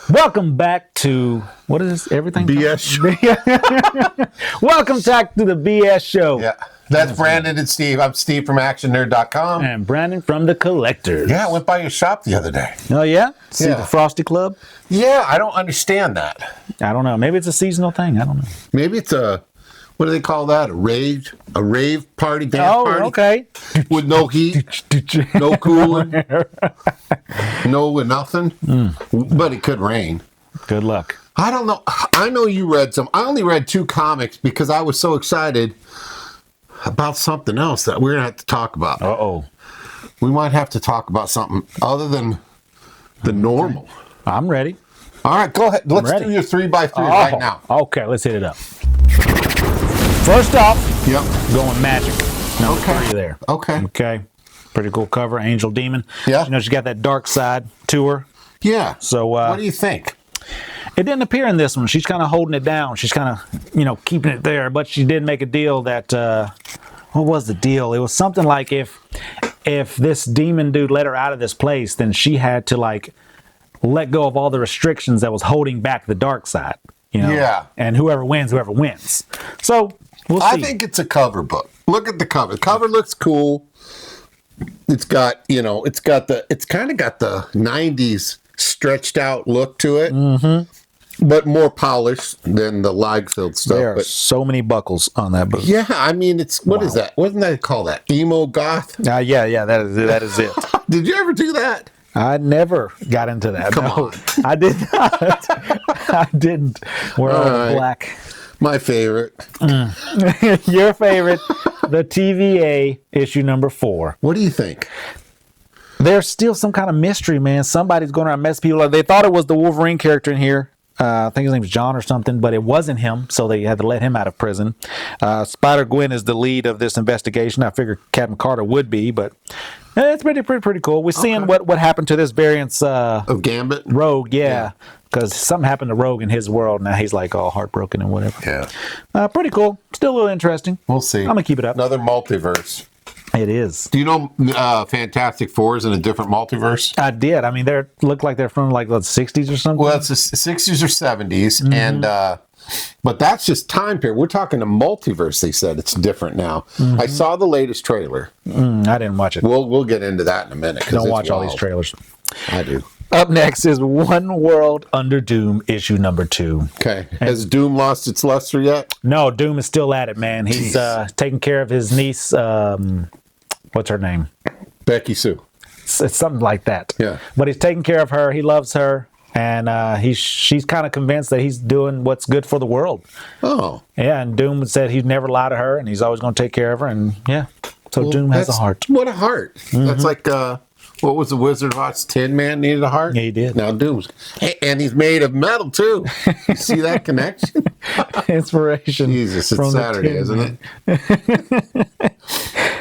Welcome back to, what is this? Everything? BS show. Welcome back to the BS show. Yeah. That's Brandon and Steve. I'm Steve from ActionNerd.com. And Brandon from The Collectors. Yeah, I went by your shop the other day. Oh, yeah? See Yeah. the Frosty Club? Yeah, I don't understand that. I don't know. Maybe it's a seasonal thing. I don't know. Maybe it's a, what do they call that? A rave party, dance party? Oh, okay. With no heat, no cooling, no nothing. But it could rain. Good luck. I don't know. I know you read some. I only read 2 comics because I was so excited about something else that we're going to have to talk about. Uh-oh. We might have to talk about something other than the normal. I'm ready. All right, go ahead. Let's do your 3x3 right now. Okay, let's hit it up. First off, going magic. Number 3 there. Okay. Okay. Pretty cool cover. Angel Demon. Yeah. You know, she got that dark side to her. Yeah. So, what do you think? It didn't appear in this one. She's kind of holding it down. She's kind of, keeping it there. But she did make a deal that, what was the deal? It was something like if this demon dude let her out of this place, then she had to, let go of all the restrictions that was holding back the dark side. Yeah. And whoever wins. So, we'll see. I think it's a cover book. Look at the cover. The cover looks cool. It's got, it's kind of got the 90s stretched out look to it. Mm-hmm. But more polished than the Liefeld stuff. There are so many buckles on that book. Yeah, I mean, it's, what is that? What did they call that? Emo goth? Yeah, that is it. Did you ever do that? I never got into that. Come on. I did not. I didn't. We're all black. My favorite. Your favorite, the TVA issue number 4. What do you think? There's still some kind of mystery, man. Somebody's going around mess people up. They thought it was the Wolverine character in here. I think his name's John or something, but it wasn't him, so they had to let him out of prison. Spider-Gwen is the lead of this investigation. I figured Captain Carter would be, but it's pretty cool. We're seeing what happened to this variant's of Gambit? Rogue, yeah. Because something happened to Rogue in his world. Now he's like all heartbroken and whatever. Yeah. Pretty cool. Still a little interesting. We'll see. I'm going to keep it up. Another multiverse. It is. Do you know Fantastic Four is in a different multiverse? I did. I mean, they look like they're from the 60s or something. Well, it's the 60s or 70s, and but that's just time period. We're talking a multiverse. They said it's different now. I saw the latest trailer. I didn't watch it. We'll get into that in a minute. Don't watch all these trailers. I do. Up next is One World Under Doom, issue number 2. Okay. Has Doom lost its luster yet? No, Doom is still at it, man. He's taking care of his niece. What's her name? Becky Sue. It's something like that. Yeah. But he's taking care of her. He loves her. And she's kind of convinced that he's doing what's good for the world. Oh. Yeah, and Doom said he'd never lie to her, and he's always going to take care of her. And, yeah. So Doom has a heart. What a heart. That's like... what was the Wizard of Oz? Tin Man needed a heart? Yeah, he did. Now Doom's... Hey, and he's made of metal, too. You see that connection? Inspiration. Jesus, it's Saturday, isn't it?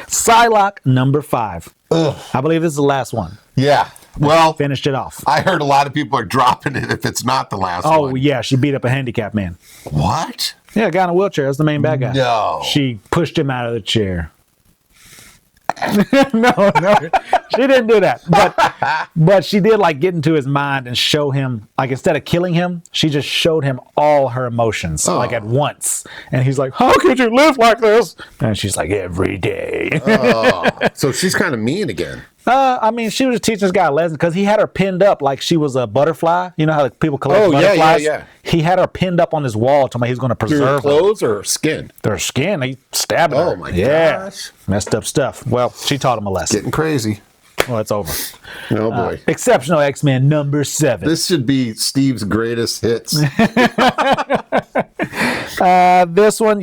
Psylocke number 5. Ugh. I believe this is the last one. Yeah. Well... Finished it off. I heard a lot of people are dropping it if it's not the last one. Oh, yeah. She beat up a handicapped man. What? Yeah, a guy in a wheelchair. That's the main bad guy. No. She pushed him out of the chair. no, she didn't do that. But she did get into his mind and show him, instead of killing him, she just showed him all her emotions, at once. And he's like, how could you live like this? And she's like, every day. So she's kind of mean again. I mean, she was just teaching this guy a lesson because he had her pinned up like she was a butterfly. You know how people collect butterflies? Yeah. He had her pinned up on his wall to me he was going to preserve her clothes or skin? Their skin. He stabbed her. Oh, my gosh. Messed up stuff. Well, she taught him a lesson. Getting crazy. Well, it's over. Oh, boy. Exceptional X-Men number 7. This should be Steve's greatest hits. This one,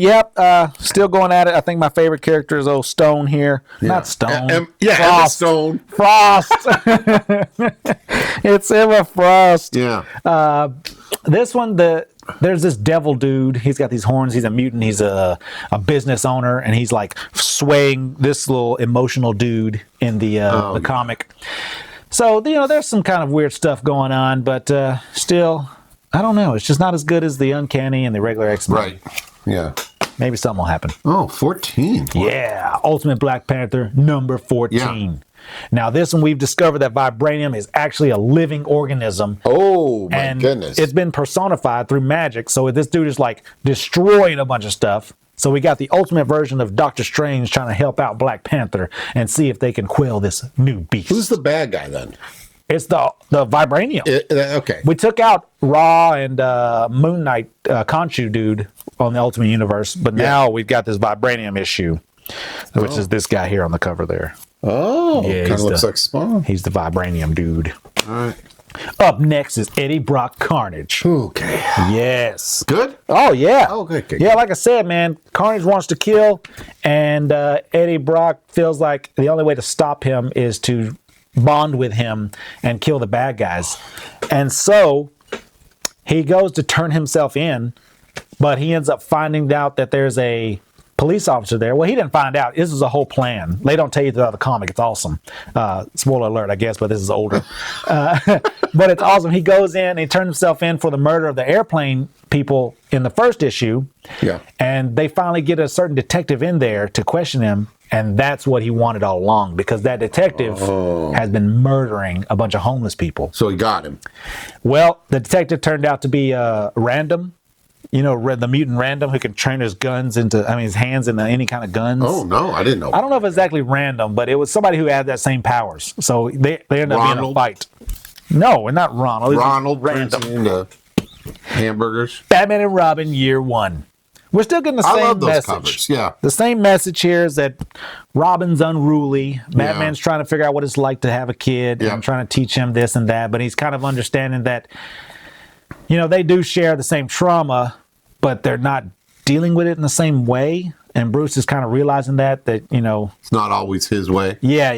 still going at it. I think my favorite character is old Stone here. Yeah. Not Stone. Emma Stone. Frost. It's Emma Frost. Yeah. This one, there's this devil dude. He's got these horns. He's a mutant. He's a business owner, and he's swaying this little emotional dude in the comic. So, there's some kind of weird stuff going on, but still, I don't know. It's just not as good as the Uncanny and the regular X-Men. Right. Yeah. Maybe something will happen. Oh, 14. Yeah. Ultimate Black Panther number 14. Now, this one, we've discovered that vibranium is actually a living organism. Oh, my and goodness. It's been personified through magic. So this dude is like destroying a bunch of stuff. So we got the ultimate version of Doctor Strange trying to help out Black Panther and see if they can quell this new beast. Who's the bad guy then? It's the vibranium. Okay. We took out Ra and Moon Knight, Khonshu dude on the Ultimate Universe, but now we've got this vibranium issue, which is this guy here on the cover there. Oh, Yeah, kind of looks like Spawn. He's the vibranium dude. All right. Up next is Eddie Brock Carnage. Okay. Yes. Good? Oh, yeah. Oh, good. Yeah, like I said, man, Carnage wants to kill, and Eddie Brock feels like the only way to stop him is to bond with him and kill the bad guys. And so he goes to turn himself in, but he ends up finding out that there's a police officer there. Well, he didn't find out. This is a whole plan. They don't tell you throughout the comic. It's awesome. Spoiler alert, I guess, but this is older. But it's awesome. He goes in and he turns himself in for the murder of the airplane people in the first issue. Yeah. And they finally get a certain detective in there to question him. And that's what he wanted all along, because that detective has been murdering a bunch of homeless people. So he got him. Well, the detective turned out to be Random. You know, the mutant Random, who can turn his hands into any kind of guns. Oh, no, I didn't know. I don't know if it's exactly random, but it was somebody who had that same powers. So they ended up being in a fight. No, we're not Ronald. Ronald Random. into hamburgers. Batman and Robin, year one. We're still getting the same I love those message. covers, yeah. The same message here is that Robin's unruly. Batman's trying to figure out what it's like to have a kid and trying to teach him this and that, but he's kind of understanding that, you know, they do share the same trauma, but they're not dealing with it in the same way. And Bruce is kind of realizing that, you know, it's not always his way. Yeah.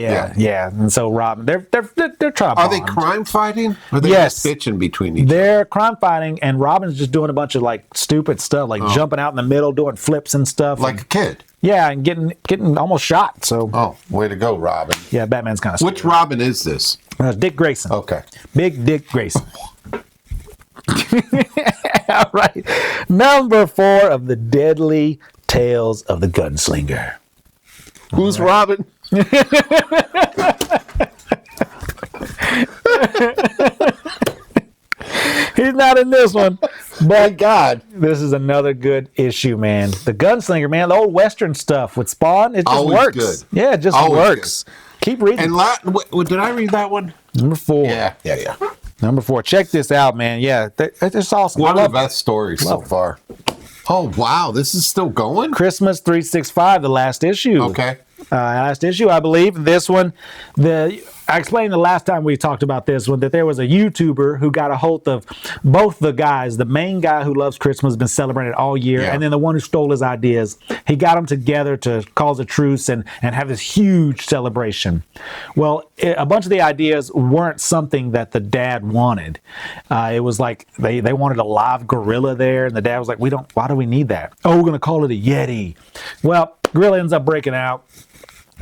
And so Robin, they're trying to Are bond. they crime fighting? Or are they Yes. just bitching between each other? They're crime fighting, and Robin's just doing a bunch of like stupid stuff, like jumping out in the middle, doing flips and stuff. Like a kid. Yeah, and getting almost shot. So way to go, Robin. yeah, Batman's kind of Which Robin is this? Dick Grayson. Okay. Big Dick Grayson. All right. Number 4 of the Deadly Tales of the Gunslinger. Who's Robin? He's not in this one. My God. This is another good issue, man. The Gunslinger, man, the old Western stuff with Spawn, it just Always works. good. Yeah, it just Always works. Keep reading. And did I read that one? Number 4. Yeah. Number 4. Check this out, man. Yeah, it's awesome. One of the best stories so far. Oh, wow. This is still going? Christmas 365, the last issue. Okay. Last issue, I believe. This one, I explained the last time we talked about this one that there was a YouTuber who got a hold of both the guys. The main guy who loves Christmas has been celebrating all year, and then the one who stole his ideas. He got them together to cause a truce and have this huge celebration. Well, a bunch of the ideas weren't something that the dad wanted. It was like they wanted a live gorilla there, and the dad was like, why do we need that? Oh, we're going to call it a Yeti. Well, gorilla ends up breaking out.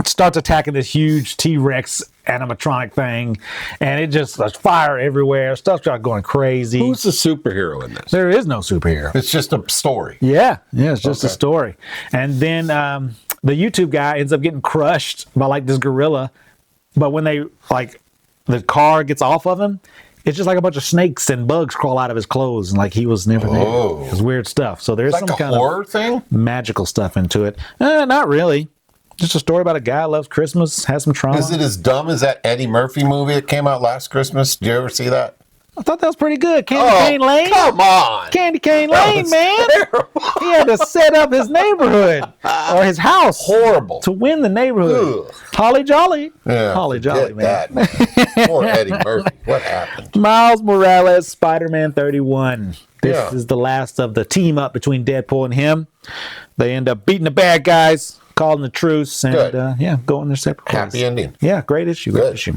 Starts attacking this huge T-Rex animatronic thing, and it just there's fire everywhere. Stuff starts going crazy. Who's the superhero in this? There is no superhero. It's just a story. Yeah, it's just a story. And then the YouTube guy ends up getting crushed by like this gorilla, but when the car gets off of him, it's just like a bunch of snakes and bugs crawl out of his clothes, and like he was never there. It's weird stuff. So there's some kind horror of thing, magical stuff into it. Not really. Just a story about a guy who loves Christmas, has some trauma. Is it as dumb as that Eddie Murphy movie that came out last Christmas? Did you ever see that? I thought that was pretty good. Candy Cane Lane? Come on. Candy Cane Lane, man. He had to set up his neighborhood or his house. Horrible. To win the neighborhood. Holly Jolly. Yeah, Holly Jolly, man. Poor Eddie Murphy. What happened? Miles Morales, Spider-Man 31. This is the last of the team up between Deadpool and him. They end up beating the bad guys, calling the truce, and going their separate ways. Happy ending. Yeah, great issue. Great issue.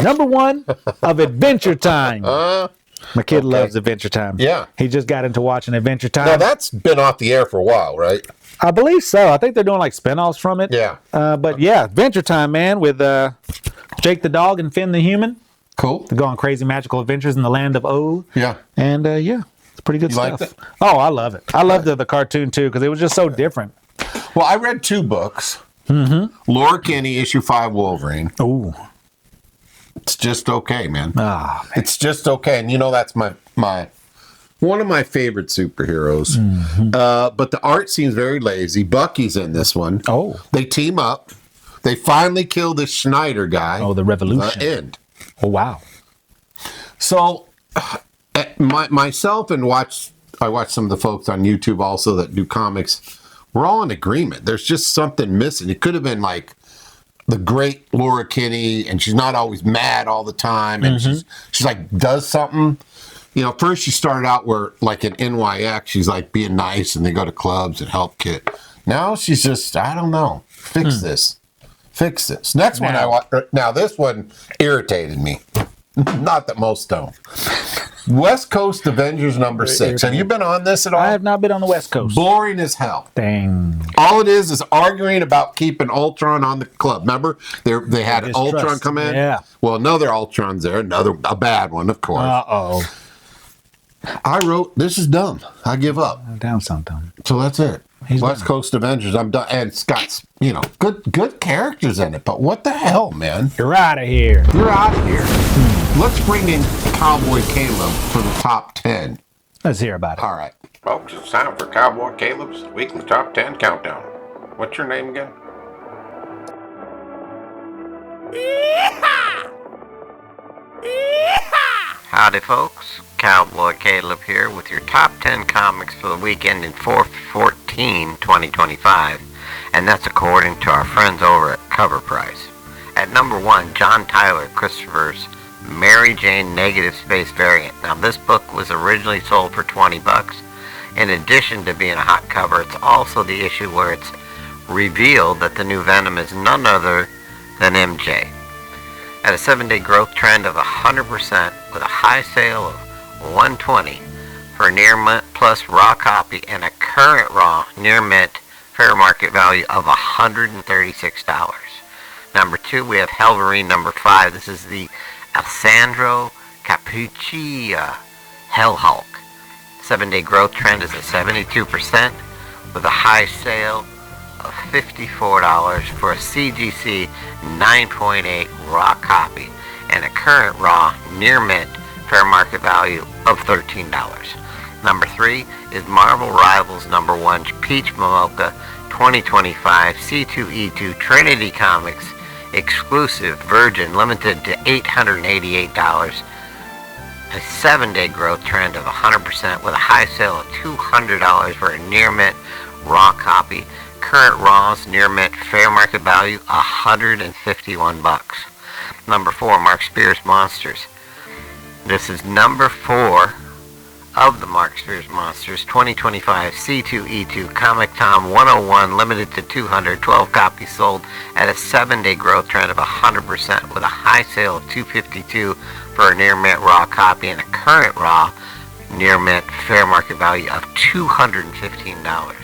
Number 1 of Adventure Time. My kid loves Adventure Time. Yeah. He just got into watching Adventure Time. Now, that's been off the air for a while, right? I believe so. I think they're doing like spinoffs from it. Yeah. But yeah, Adventure Time, man, with Jake the dog and Finn the human. Cool. They're going crazy magical adventures in the land of O. Yeah. And it's pretty good stuff. Liked it? Oh, I love it. I loved the cartoon too because it was just so different. Well, I read 2 books. Laura Kinney, issue 5 Wolverine. Ooh. It's just okay, man. Ah, man. It's just okay. And that's my one of my favorite superheroes. But the art seems very lazy. Bucky's in this one. Oh. They team up. They finally kill this Schneider guy. Oh, the Revolution. The end. Oh, wow. So, myself and I watch some of the folks on YouTube also that do comics. We're all in agreement. There's just something missing. It could have been like the great Laura Kinney, and she's not always mad all the time, and she's like does something. First she started out where like in NYX, she's like being nice, and they go to clubs and help Kit. Now she's just, I don't know. Fix this. Next one I watch. Now this one irritated me. Not that most don't. West Coast Avengers number 6. Have you been on this at all? I have not been on the West Coast. Boring as hell. Dang. All it is arguing about keeping Ultron on the club. Remember, they had Ultron come in. Yeah. Well, another Ultron's there. A bad one, of course. Uh-oh. I wrote, this is dumb. I give up. I'm down sometime. So that's it. West Coast Avengers. I'm done. And it's got, good characters in it. But what the hell, man? You're out of here. You're out of here. Let's bring in Cowboy Caleb for the top 10. Let's hear about it. All right. Folks, it's time for Cowboy Caleb's weekly top 10 countdown. What's your name again? Howdy, folks. Cowboy Caleb here with your top 10 comics for the weekend in 4/14/2025, and that's according to our friends over at Cover Price. At number 1, John Tyler Christopher's Mary Jane Negative Space variant. Now, this book was originally sold for $20. In addition to being a hot cover, it's also the issue where it's revealed that the new Venom is none other than MJ. At a 7-day growth trend of 100% with a high sale of $120 for a near mint plus raw copy and a current raw near mint fair market value of $136. Number 2, we have Helverine number 5. This is the Alessandro Capucci Hell Hulk. 7-day growth trend is at 72% with a high sale of $54 for a CGC 9.8 raw copy and a current raw near mint fair market value of $13. Number 3 is Marvel Rivals number 1 Peach Momoko 2025 C2E2 Trinity Comics exclusive virgin limited to $888. A 7-day growth trend of 100% with a high sale of $200 for a near mint raw copy. Current raws near mint fair market value $151. Number 4, Mark Spears Monsters. This is number 4 of the Mark Spears Monsters 2025 C2E2 Comic Tom 101 limited to 212 copies sold at a 7-day growth trend of 100% with a high sale of $252 for a near mint raw copy and a current raw near mint fair market value of $215.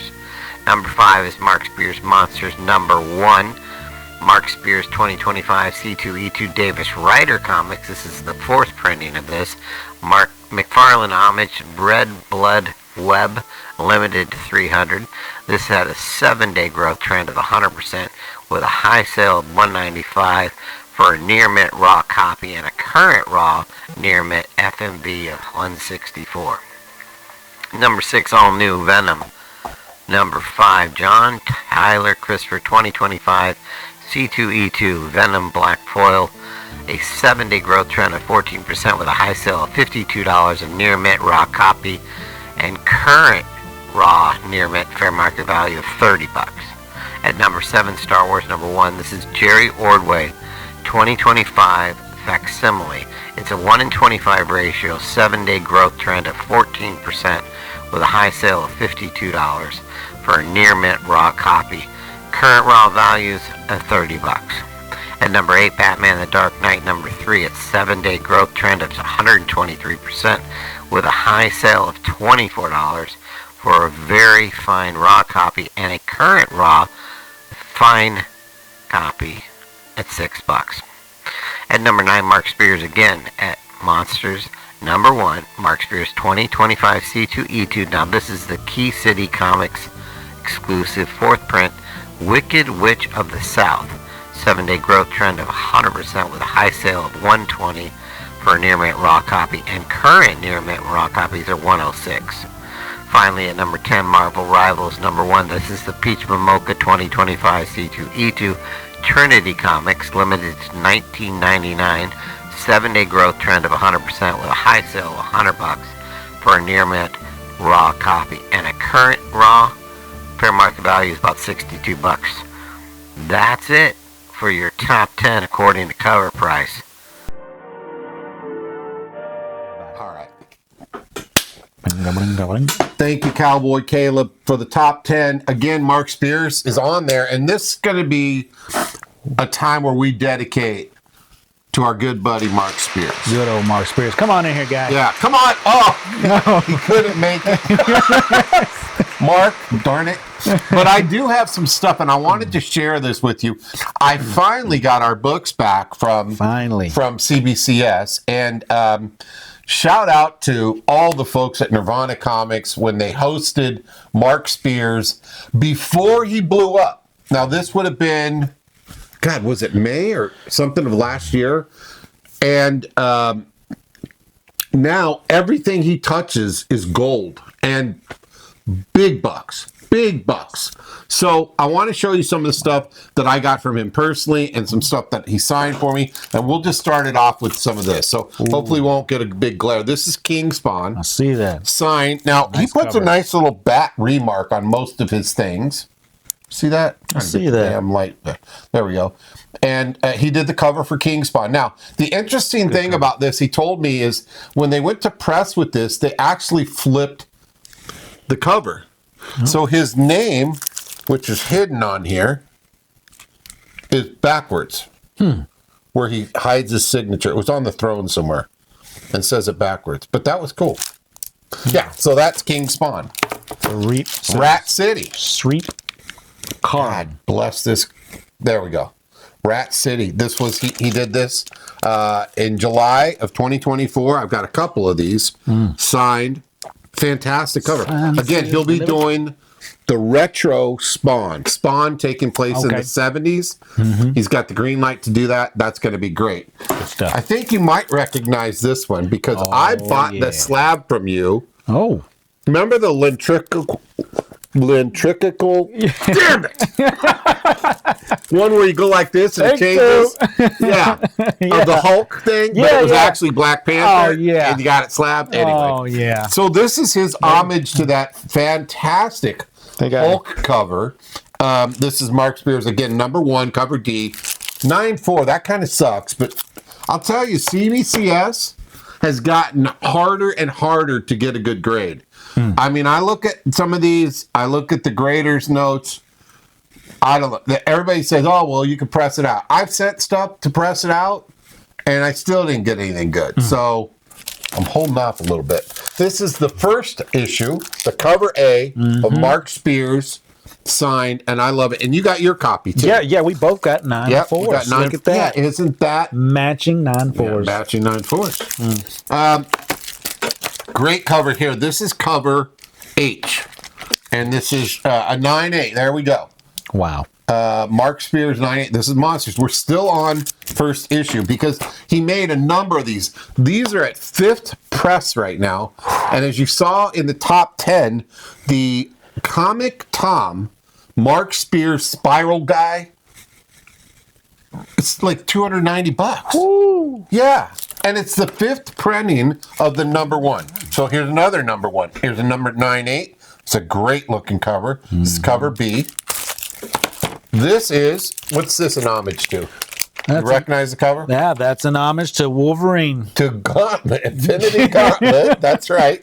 Number 5 is Mark Spears Monsters number 1. Mark Spears 2025 C2E2 Davis Rider Comics. This is the 4th printing of this. Mark McFarlane Homage Red Blood Web limited to 300. This had a 7-day growth trend of 100% with a high sale of $195 for a near mint raw copy and a current raw near mint FMV of $164. Number 6, all new Venom. Number 5, John Tyler Christopher 2025 C2E2 Venom Black Foil. A 7-day growth trend of 14% with a high sale of $52 of near mint raw copy and current raw near mint fair market value of $30. At number 7, Star Wars number 1, this is Jerry Ordway 2025 Facsimile. It's a 1 in 25 ratio, 7-day growth trend of 14% with a high sale of $52 for a near mint raw copy. Current raw values of $30. At number 8, Batman the Dark Knight number 3, it's 7-day growth trend of 123% with a high sale of $24 for a very fine raw copy and a current raw fine copy at $6. At number 9, Mark Spears again at Monsters number 1, Mark Spears 2025 C2E2. Now this is the Key City Comics exclusive 4th print Wicked Witch of the South. 7-day growth trend of 100% with a high sale of 120 for a near mint raw copy, and current near mint raw copies are 106. Finally, at number 10, Marvel Rivals number 1. This is the Peach Mocha 2025 C2E2 Trinity Comics, limited to $19.99. 7-day growth trend of 100% with a high sale of $100 for a near mint raw copy, and a current raw fair market value is about $62. That's it for your top 10 according to cover price. All right. Thank you, Cowboy Caleb, for the top 10. Again, Mark Spears is on there, and this is going to be a time where we dedicate to our good buddy Mark Spears. Good old Mark Spears. Come on in here, guys. Yeah, come on. Oh, no, he couldn't make it. Mark, darn it. But I do have some stuff, and I wanted to share this with you. I finally got our books back from CBCS, and shout out to all the folks at Nirvana Comics when they hosted Mark Spears before he blew up. Now, this would have been, God, was it May or something of last year? And now everything he touches is gold and big bucks. Big bucks. So I want to show you some of the stuff that I got from him personally and some stuff that he signed for me. And we'll just start it off with some of this. So hopefully we won't get a big glare. This is King Spawn. I see that. Signed. Now, Nice he puts cover. a nice little bat remark on most of his things. See that? I see that. Damn light. There we go. And he did the cover for King Spawn. Now, the interesting thing about this, he told me, is when they went to press with this, they actually flipped the cover. So his name, which is hidden on here, is backwards, where he hides his signature. It was on the throne somewhere and says it backwards. But that was cool. Yeah, so that's King Spawn. Rat City. Sweet card. God bless this. There we go. Rat City. This was, he did this in July of 2024. I've got a couple of these signed. Fantastic cover. Again, he'll be doing the retro Spawn. Spawn taking place in the 70s. He's got the green light to do that. That's going to be great. Good stuff. I think you might recognize this one because I bought the slab from you. Oh. Remember the lentrical damn it, one where you go like this and it changes. Yeah. Of the Hulk thing, but it was actually Black Panther. Oh, yeah. And you got it slabbed anyway. Oh, yeah. So this is his homage to that fantastic Hulk cover. This is Mark Spears again, number 1, cover D, 9.4. That kind of sucks, but I'll tell you, CBCS has gotten harder and harder to get a good grade. I mean, I look at some of these, I look at the graders' notes. I don't know. Everybody says, oh, well, you can press it out. I've sent stuff to press it out, and I still didn't get anything good. So I'm holding off a little bit. This is the first issue, the cover A of Mark Spears, signed, and I love it. And you got your copy, too. Yeah, we both got 9 Yep, fours. we got 9. Look at that. Yeah, isn't that Matching 9 fours. matching 9 fours? Great cover here. This is cover H, and this is a 9.8. There we go. Wow. Mark Spears 9.8. This is Monsters. We're still on first issue because he made a number of these. These are at 5th press right now, and as you saw in the top 10, the Comic Tom Mark Spears Spiral Guy, it's like $290. Ooh. Yeah. And it's the 5th printing of the number 1. So here's another number 1. Here's a number 9.8. It's a great looking cover. This is cover B. This is, what's this an homage to? You recognize the cover? Yeah, that's an homage to Wolverine. To Gauntlet, Infinity Gauntlet. That's right.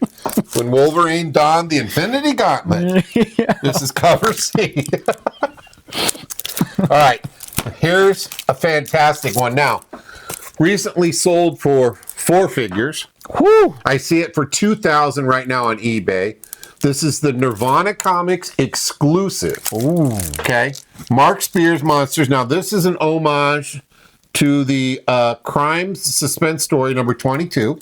When Wolverine donned the Infinity Gauntlet. This is cover C. All right. Here's a fantastic one. Now, recently sold for 4 figures. Whew. I see it for $2,000 right now on eBay. This is the Nirvana Comics exclusive. Ooh. Okay. Mark Spears Monsters. Now, this is an homage to the Crime Suspense Story number 22.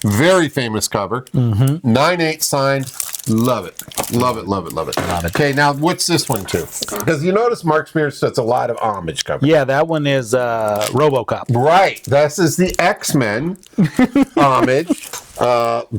Very famous cover. 9.8 signed. Love it. Love it, love it, love it. Love it. Okay, now what's this one too? Because you notice Mark Spears does a lot of homage covers. Yeah, that one is RoboCop. Right. This is the X-Men homage.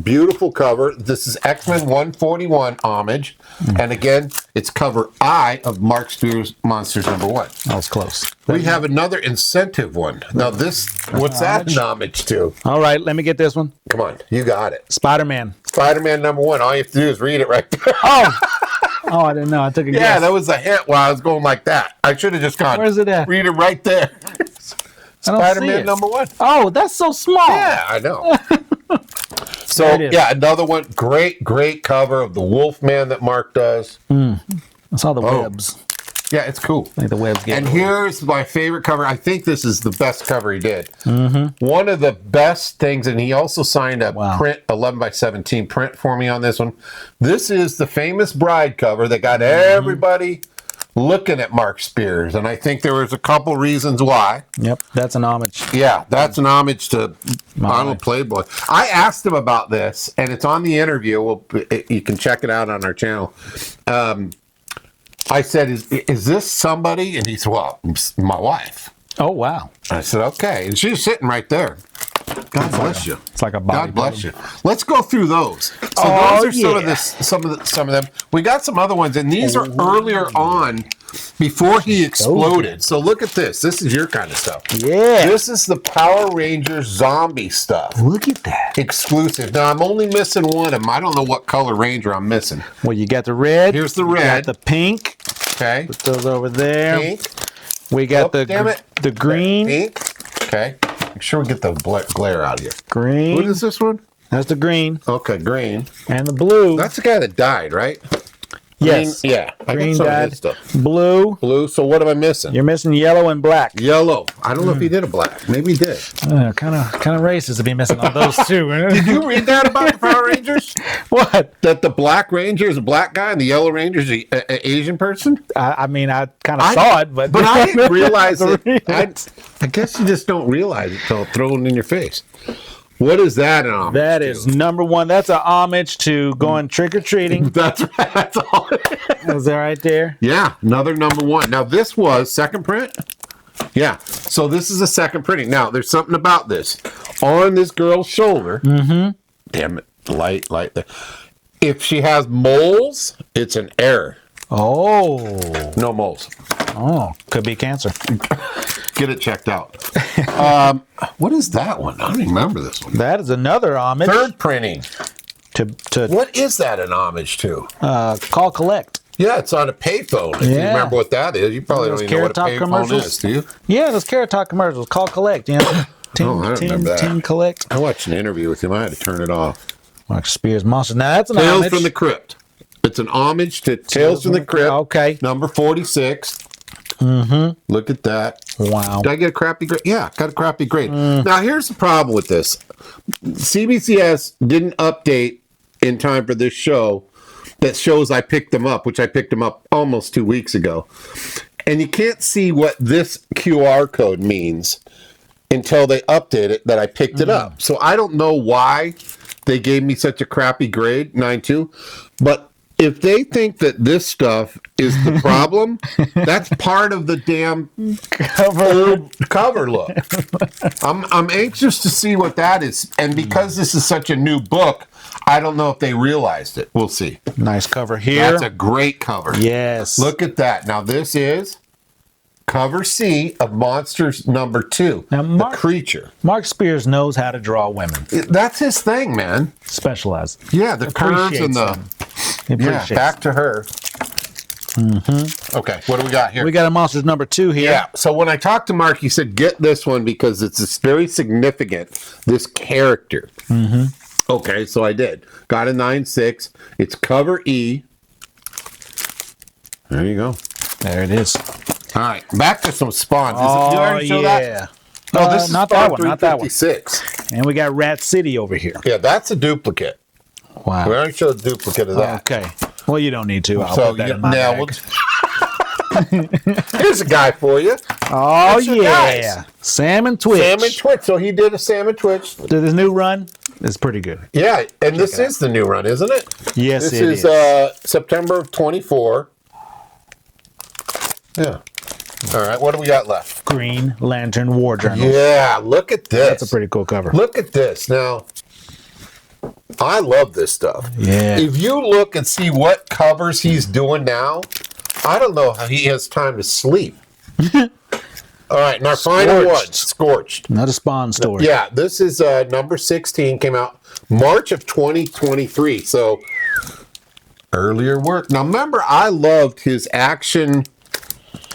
Beautiful cover. This is X-Men 141 homage. And again, it's cover I of Mark Spears Monsters #1. That was close. We have another incentive one. Now this, what's that an homage to? All right, let me get this one. Come on, you got it. Spider-Man. Spider-Man #1. All you have to do is read it right there. Oh, I didn't know. I took a Yeah, guess. that was a hint while I was going like that. I should have just gone. Where's it at? Read it right there. I don't see Spider-Man it. #1. Oh, that's so small. Yeah, I know. So, There it is. yeah, another one. Great cover of the Wolfman that Mark does. I saw the webs. Yeah, it's cool. I think the webs get And here's my favorite cover. I think this is the best cover he did. Mm-hmm. One of the best things, and he also signed a Wow. print, 11x17 print for me on this one. This is the famous Bride cover that got everybody looking at Mark Spears, and I think there was a couple reasons why. Yep, that's an homage. Yeah, that's an homage to Arnold Playboy. I asked him about this, and it's on the interview. You can check it out on our channel. I said, is this somebody? And he said, well, it's my wife. Oh, wow. I said, okay. And she was sitting right there. God bless you. It's like a body. God bless you. Let's go through those. So Oh, those are some of them. We got some other ones, and these are earlier on before he exploded. So look at this. This is your kind of stuff. Yeah. This is the Power Rangers zombie stuff. Look at that. Exclusive. Now I'm only missing one of them. I don't know what color Ranger I'm missing. Well, you got the red. Here's the You red. got the pink. Okay. Put those over there. Pink. We got Damn it. the green. Pink. Okay. Make sure we get the glare out of here. Green. What is this one? That's the green. Okay, green. And the blue. That's the guy that died, right? yes. Green, yeah. I got Green some of dyed. his stuff. Blue. Blue. So what am I missing? You're missing yellow and black. Yellow. I don't know if he did a black. Maybe he did. Kind of racist to be missing all those two. Did you read that about the Power Rangers? What? That the Black Ranger is a black guy and the Yellow Ranger is an Asian person? I mean, I kind of saw it, but I didn't realize it. it. I guess you just don't realize it until thrown in your face. What is that? That is #1. That's a homage to going trick or treating. That's right. That's all. Is that right there? Yeah, another #1. Now this was second print. Yeah, so this is a second printing. Now there's something about this on this girl's shoulder. Mm-hmm. Damn it, light there. If she has moles, it's an error. Oh, No moles. could be cancer. Get it checked out. What is that one? I don't even remember this one. That is another homage Third printing. to What is that an homage to? call collect. Yeah, it's on a payphone. If you Yeah. remember what that is, you probably Those don't even know what a Carrot Top payphone commercials? is, do you? Yeah, those Carrot Top commercials. Call collect. You know, Oh, I don't remember that. Team collect. I watched an interview with him. I had to turn it off. Mark Spears Monsters. Now that's an Tales homage. from the Crypt. It's an homage to Tales from the Crypt. Okay. Number 46. Mm-hmm. Look at that. Wow. Did I get a crappy grade? Yeah, got a crappy grade. Now, here's the problem with this. CBCS didn't update in time for this show that shows I picked them up, which I picked them up almost 2 weeks ago. And you can't see what this QR code means until they update it that I picked it up. So I don't know why they gave me such a crappy grade, 9.2. But if they think that this stuff is the problem, that's part of the damn cover look. I'm anxious to see what that is. And because this is such a new book, I don't know if they realized it. We'll see. Nice cover here. That's a great cover. Yes. Look at that. Now this is cover C of Monsters #2. Now, The Creature. Mark Spears knows how to draw women. That's his thing, man. Specialized. Yeah, the curves and the... He Yeah, appreciates back to her. Mm-hmm. Okay, what do we got here? We got a Monsters #2 here. Yeah, so when I talked to Mark, he said, get this one because it's very significant, this character. Mm-hmm. Okay, so I did. Got a 9.6. It's cover E. There you go. There it is. All right, back to some spawns. Did I already show that? No, this is not Spawn that one. Not that one. 356. And we got Rat City over here. Yeah, that's a duplicate. Wow. We already showed a duplicate of that. Okay. Well, you don't need to. I'll So put that you in my nailed. bag. Here's a guy for you. Oh, That's your yeah. guys. Sam and Twitch. Sam and Twitch. So he did a Sam and Twitch. Did his new run. It's pretty good. Yeah, and this is the new run, isn't it? Yes, this it is. September of 24. Yeah. All right, what do we got left? Green Lantern War Journal. Yeah, look at this. That's a pretty cool cover. Look at this. Now, I love this stuff. Yeah. If you look and see what covers he's doing now, I don't know how he has time to sleep. All right, and our final one, Scorched. Not a Spawn story. Yeah, this is number 16, came out March of 2023, so earlier work. Now, remember, I loved his action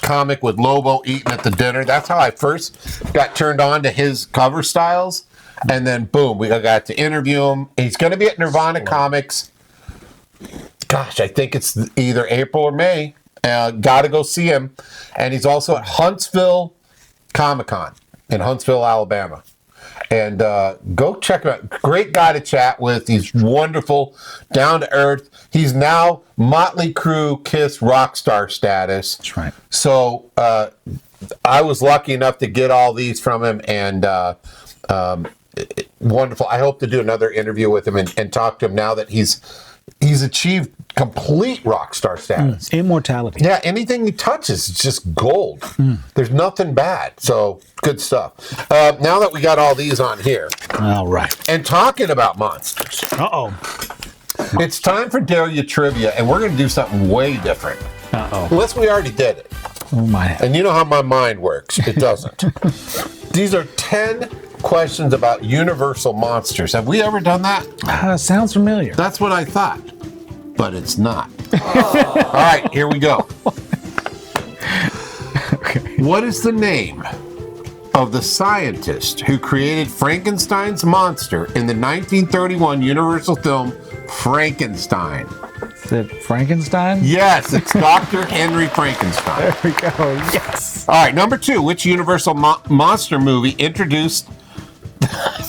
comic with Lobo eating at the dinner. That's how I first got turned on to his cover styles. And then, boom, we got to interview him. He's going to be at Nirvana Comics. Gosh, I think it's either April or May. Got to go see him. And he's also at Huntsville Comic-Con in Huntsville, Alabama. And go check him out. Great guy to chat with. He's wonderful, down to earth. He's now Motley Crue Kiss rock star status. That's right. So I was lucky enough to get all these from him, and wonderful. I hope to do another interview with him and talk to him now that he's achieved complete rock star status. Immortality. Yeah, anything he touches is just gold. There's nothing bad. So good stuff. Now that we got all these on here, All right. and talking about monsters, Uh-oh. it's time for Dare You Trivia, and we're going to do something way different. Uh-oh. Unless we already did it. Oh, my. And you know how my mind works. It doesn't. These are 10 questions about universal monsters. Have we ever done that? Sounds familiar. That's what I thought. But it's not. All right, here we go. Okay. What is the name of the scientist who created Frankenstein's monster in the 1931 Universal film Frankenstein? Is it Frankenstein? Yes, it's Dr. Henry Frankenstein. There we go. Yes. All right, number 2. Which Universal monster movie introduced...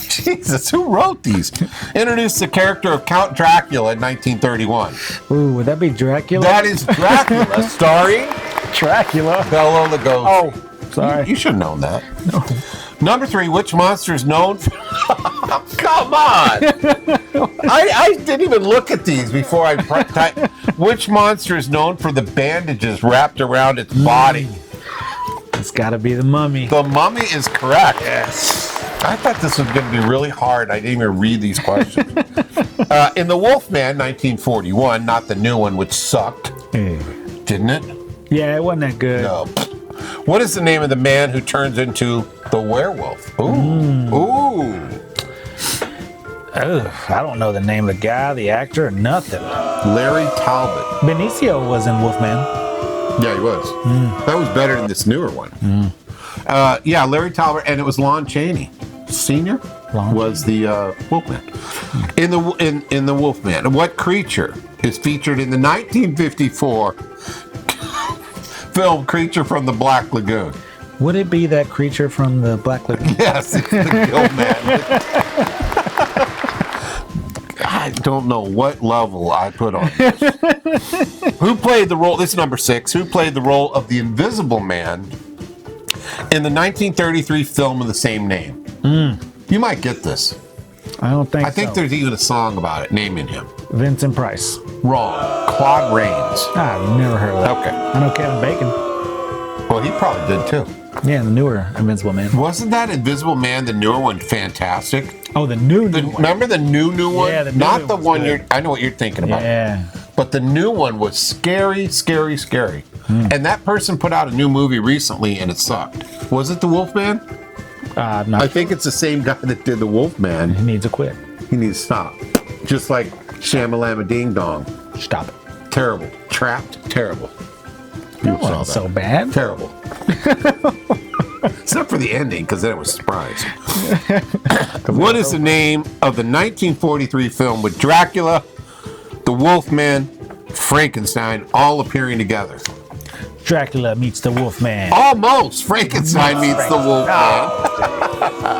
Jesus, who wrote these? Introduced the character of Count Dracula in 1931. Ooh, would that be Dracula? That is Dracula, starring Dracula. Bela Lugosi. Oh, sorry. You should have known that. No. Number 3, which monster is known for... Come on! I didn't even look at these before I... Which monster is known for the bandages wrapped around its body? It's got to be the Mummy. The Mummy is correct. Yes. I thought this was going to be really hard. I didn't even read these questions. In The Wolfman, 1941, not the new one, which sucked, didn't it? Yeah, it wasn't that good. No. What is the name of the man who turns into the werewolf? Ooh. Ooh. Ugh, I don't know the name of the guy, the actor, or nothing. Larry Talbot. Benicio was in Wolfman. Yeah, he was. That was better than this newer one. Yeah, Larry Talbot, and it was Lon Chaney. Senior was the Wolfman. In the Wolfman, what creature is featured in the 1954 film Creature from the Black Lagoon? Would it be that creature from the Black Lagoon? Yes, it's the Gill Man. I don't know what level I put on this. Who played the role? This is number 6. Who played the role of the Invisible Man in the 1933 film of the same name? You might get this. I don't think so. I think there's even a song about it naming him. Vincent Price. Wrong. Claude Rains. I've never heard of that. Okay. I know Kevin Bacon. Well, he probably did too. Yeah, the newer Invincible Man. Wasn't that Invisible Man, the newer one, fantastic? Oh, the new one. Remember the new one? Yeah, the new Not one the was one good. I know what you're thinking about. Yeah. But the new one was scary, scary, scary. And that person put out a new movie recently and it sucked. Was it The Wolfman? I think it's the same guy that did The Wolfman. He needs to quit. He needs to stop. Just like Shamalama Ding Dong. Stop it. Terrible. Trapped. Terrible. That wasn't so bad. Terrible. Except for the ending, because then it was a surprise. What is the name of the 1943 film with Dracula, the Wolfman, Frankenstein, all appearing together? Dracula meets the Wolfman. Almost. Frankenstein meets the Wolfman.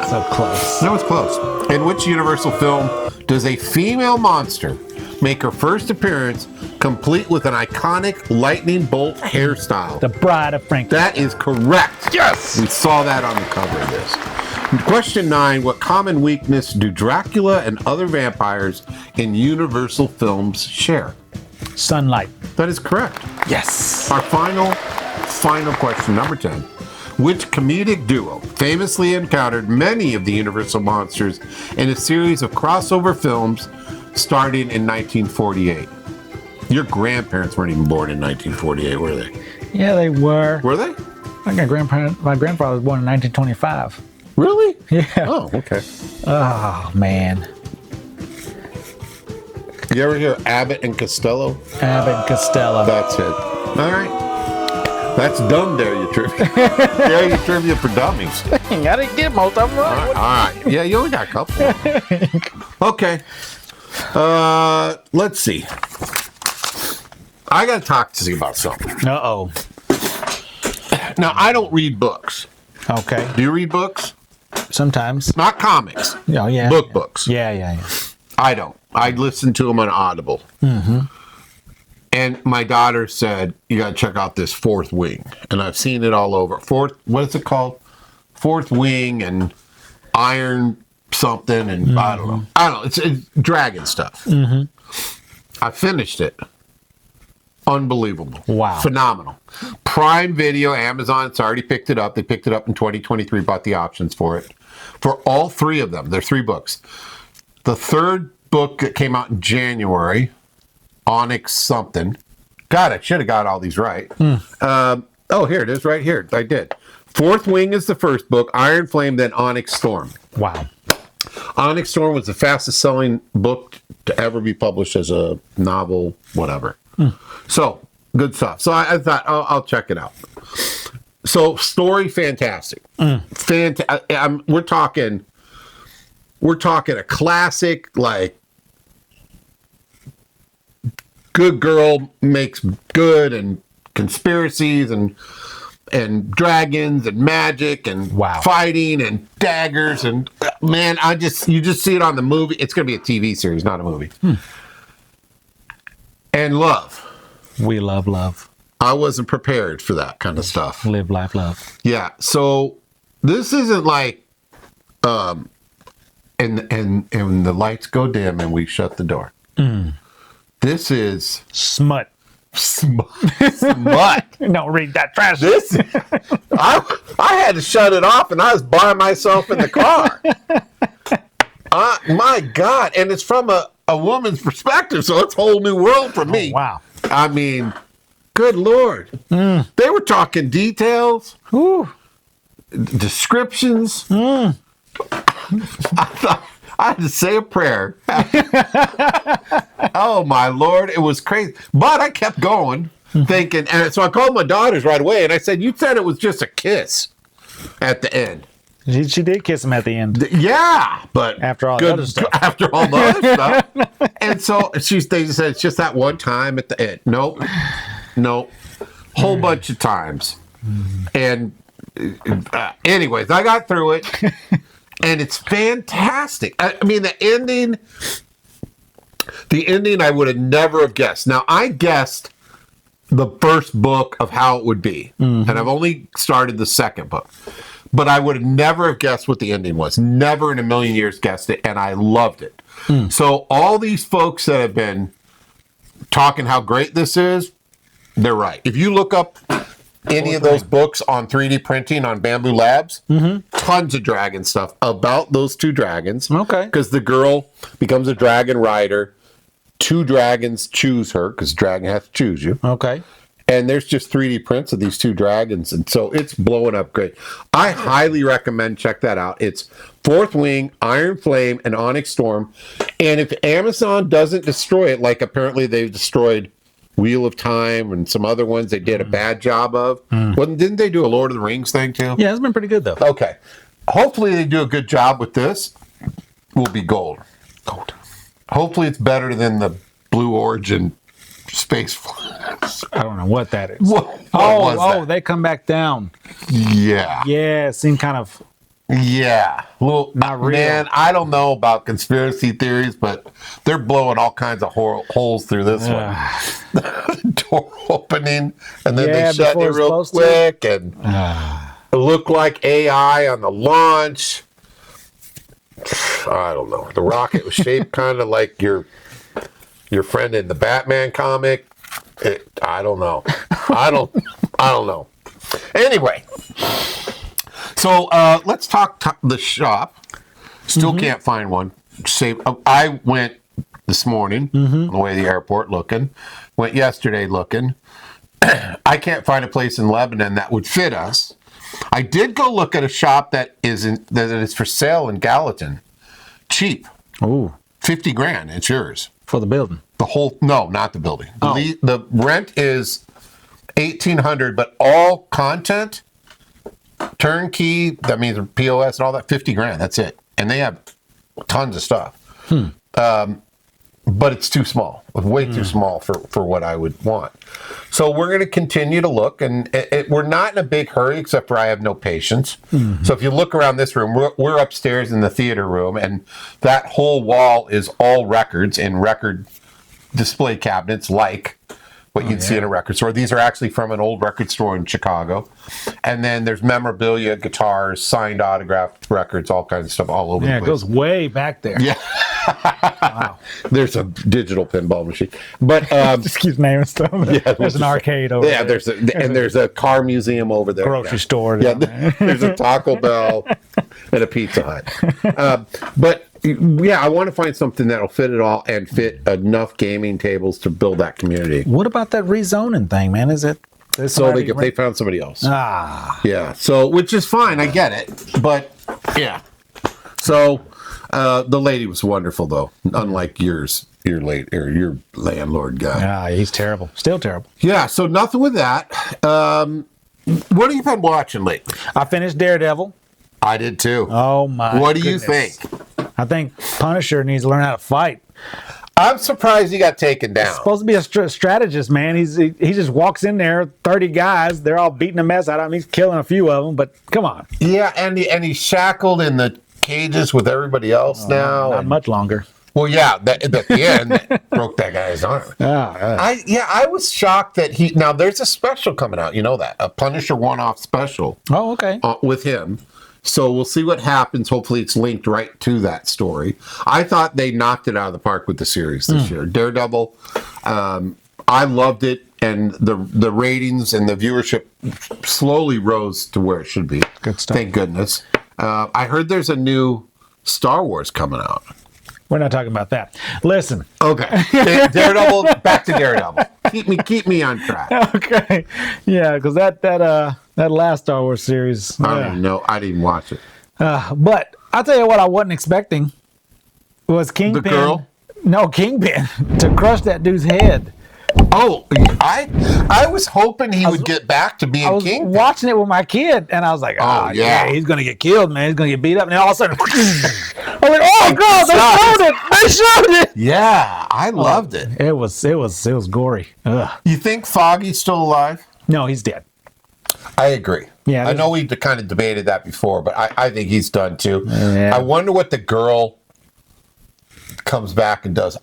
So close. That was close. In which Universal film does a female monster make her first appearance complete with an iconic lightning bolt hairstyle? The Bride of Frankenstein. That is correct. Yes! We saw that on the cover of this. Question 9. What common weakness do Dracula and other vampires in Universal films share? Sunlight. That is correct. Yes. Our final question, number 10. Which comedic duo famously encountered many of the Universal monsters in a series of crossover films starting in 1948? Your grandparents weren't even born in 1948, were they? Yeah, they were. Were they? My grandfather was born in 1925. Really? Yeah. Oh, okay. Oh, man. You ever hear Abbott and Costello? Abbott and Costello. That's it. All right. That's dumb, Dare You Trivia. Dare You Trivia for dummies. I didn't get most of them right. All right. Yeah, you only got a couple. Okay. Let's see. I got to talk to you about something. Uh-oh. Now, I don't read books. Okay. Do you read books? Sometimes. Not comics. Oh, yeah. Books. Yeah. I don't. I listen to them on Audible. Mm-hmm. And my daughter said, you got to check out this Fourth Wing. And I've seen it all over. What is it called? Fourth Wing and Iron something. And I don't know. It's dragon stuff. Mm-hmm. I finished it. Unbelievable. Wow. Phenomenal. Prime Video, Amazon, it's already picked it up. They picked it up in 2023, bought the options for it. For all three of them. They're 3 books. The third book that came out in January, Onyx something. God, I should have got all these right. Here it is right here. I did. Fourth Wing is the first book, Iron Flame, then Onyx Storm. Wow. Onyx Storm was the fastest selling book to ever be published as a novel, whatever. So, good stuff. So I thought, I'll check it out. So, story, fantastic. We're talking a classic, like, good girl makes good, and conspiracies and dragons and magic and fighting and daggers, and man, you just see it on the movie. It's going to be a TV series, not a movie. And love. We love love. I wasn't prepared for that kind of stuff. Live, life, love. Yeah. So this isn't like, and the lights go dim and we shut the door. This is Smut. Smut. Don't read that trash. This, I had to shut it off, and I was by myself in the car. My God. And it's from a woman's perspective, so it's a whole new world for me. Oh, wow. I mean, good Lord. They were talking details, descriptions. I thought I had to say a prayer. Oh, my Lord. It was crazy. But I kept going, thinking. And so I called my daughters right away, and I said, you said it was just a kiss at the end. She did kiss him at the end. Yeah, but after all the other stuff. After all the other stuff. And so they said it's just that one time at the end. Nope. Whole bunch of times. And anyways, I got through it, and it's fantastic. I mean, the ending I would have never have guessed. Now, I guessed the first book of how it would be, and I've only started the second book. But I would have never have guessed what the ending was. Never in a million years guessed it, and I loved it. So all these folks that have been talking how great this is, they're right. If you look up any of those books on 3D printing on Bamboo Labs, tons of dragon stuff about those 2 dragons. Okay. Because the girl becomes a dragon rider. 2 dragons choose her, because dragon has to choose you. Okay. And there's just 3D prints of these 2 dragons. And so it's blowing up great. I highly recommend check that out. It's Fourth Wing, Iron Flame, and Onyx Storm. And if Amazon doesn't destroy it, like apparently they've destroyed Wheel of Time and some other ones they did a bad job of. Didn't they do a Lord of the Rings thing too? Yeah, it's been pretty good though. Okay. Hopefully they do a good job with this. Will be gold. Hopefully it's better than the Blue Origin Space Force. I don't know what that is. What was that? They come back down. Yeah. Yeah, it seemed kind of... Yeah. Well, not real. Man, I don't know about conspiracy theories, but they're blowing all kinds of holes through this one. Door opening, and then they shut it real quick, and it looked like AI on the launch. I don't know. The rocket was shaped kind of like your friend in the Batman comic. I don't know. I don't know. Anyway, so let's talk the shop. Still can't find one. I went this morning on the way to the airport looking. Went yesterday looking. I can't find a place in Lebanon that would fit us. I did go look at a shop that is for sale in Gallatin. Cheap. Ooh. $50,000. It's yours. For the building. No, not the building. Oh. The rent is $1,800, but all content, turnkey, that means POS and all that, $50,000. That's it. And they have tons of stuff. But it's too small, way too small for what I would want. So we're going to continue to look, and we're not in a big hurry, except for I have no patience. So if you look around this room, we're upstairs in the theater room, and that whole wall is all records in record display cabinets, like what you'd see in a record store. These are actually from an old record store in Chicago. And then there's memorabilia, guitars, signed autographed records, all kinds of stuff all over the place. Yeah, it goes way back there. Yeah. Wow. There's a digital pinball machine. But just keeps naming stuff. Yeah, there's an arcade over there. Yeah, there's a car museum over there. Grocery store. Yeah, there's a Taco Bell and a Pizza Hut. But yeah, I want to find something that'll fit it all and fit enough gaming tables to build that community. What about that rezoning thing, man? Is it? So they found somebody else. Yeah. So, which is fine. I get it. But yeah. So the lady was wonderful, though. Unlike your landlord guy. Yeah, he's terrible. Still terrible. Yeah. So nothing with that. What have you been watching lately? I finished Daredevil. I did too. Oh my! What do you think? I think Punisher needs to learn how to fight. I'm surprised he got taken down. He's supposed to be a strategist, man. He just walks in there, 30 guys, they're all beating the mess out of him. He's killing a few of them, but come on. Yeah, and he's shackled in the cages with everybody else now. Not much longer. Well, yeah, at the end, broke that guy's arm. I was shocked that now there's a special coming out, you know that, a Punisher one-off special. Oh, okay. With him. So we'll see what happens. Hopefully it's linked right to that story. I thought they knocked it out of the park with the series this year. Daredevil, I loved it, and the ratings and the viewership slowly rose to where it should be. Good stuff. Thank goodness. I heard there's a new Star Wars coming out. We're not talking about that. Listen. Okay. Daredevil, back to Daredevil. Keep me on track. Okay. Yeah, because that last Star Wars series. I don't even know. I didn't watch it. But I'll tell you what I wasn't expecting was Kingpin. The girl? No, Kingpin to crush that dude's head. Oh, I was hoping he would get back to being Kingpin. I was watching it with my kid, and I was like, yeah, he's going to get killed, man. He's going to get beat up. And then all of a sudden, I was like, oh, God, they showed it. Yeah, I loved it. It was gory. Ugh. You think Foggy's still alive? No, he's dead. I agree. Yeah, I know we kind of debated that before, but I think he's done too. Yeah. I wonder what the girl comes back and does.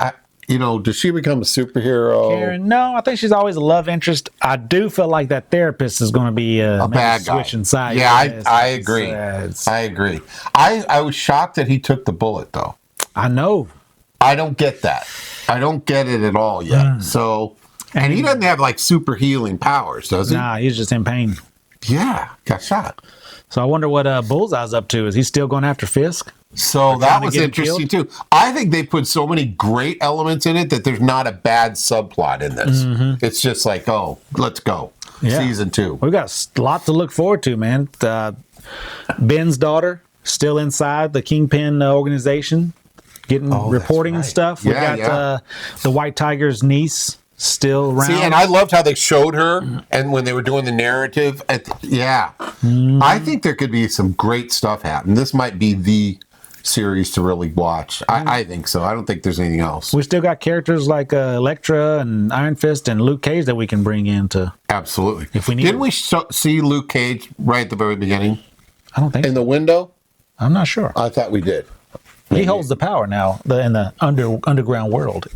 Does she become a superhero? Karen, no, I think she's always a love interest. I do feel like that therapist is going to be a bad guy. Switching sides. Yeah, I agree. I agree. I was shocked that he took the bullet, though. I know. I don't get that. I don't get it at all yet. So, and he doesn't have like super healing powers, does he? Nah, he's just in pain. Yeah, got shot. So I wonder what Bullseye's up to. Is he still going after Fisk? So that was interesting too. I think they put so many great elements in it that there's not a bad subplot in this. It's just like, oh, let's go. Yeah. Season 2. We've got a lot to look forward to, man. Ben's daughter still inside the Kingpin organization, getting reporting and stuff. We got the White Tiger's niece still around. See, and I loved how they showed her, and when they were doing the narrative. I think there could be some great stuff happening. This might be the series to really watch. I think so. I don't think there's anything else. We still got characters like Elektra and Iron Fist and Luke Cage that we can bring in to. Absolutely. If we need. Didn't we see Luke Cage right at the very beginning? I don't think in the window. I'm not sure. I thought we did. He holds the power now in the underground world.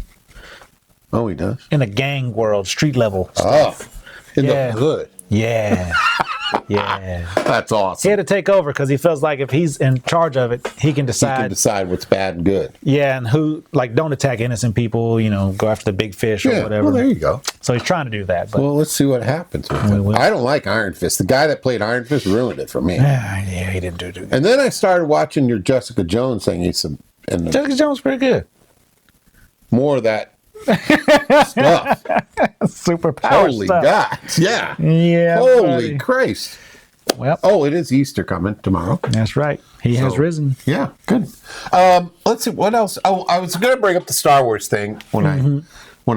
Oh, he does? In the gang world, street level stuff. In the hood. Yeah. Yeah. That's He awesome. had to take over because he feels like if he's in charge of it, he can You can decide. decide what's bad and good. Yeah, and who, like, don't attack innocent people, go after the big fish or Yeah, whatever. well, there you go. So he's trying to do that. But Well, let's see what happens with him. will. I don't like Iron Fist. The guy that played Iron Fist ruined it for me. yeah, he didn't do good. And then I started watching your Jessica Jones thing. And Jessica Jones pretty good. more of that stuff. Superpower Holy stuff. God. Yeah. Yeah. Holy buddy. Christ. Well, Oh, it is Easter coming tomorrow. that's right. He has So- risen. Yeah, good. Let's see what else. Oh, I was going to bring up the Star Wars thing when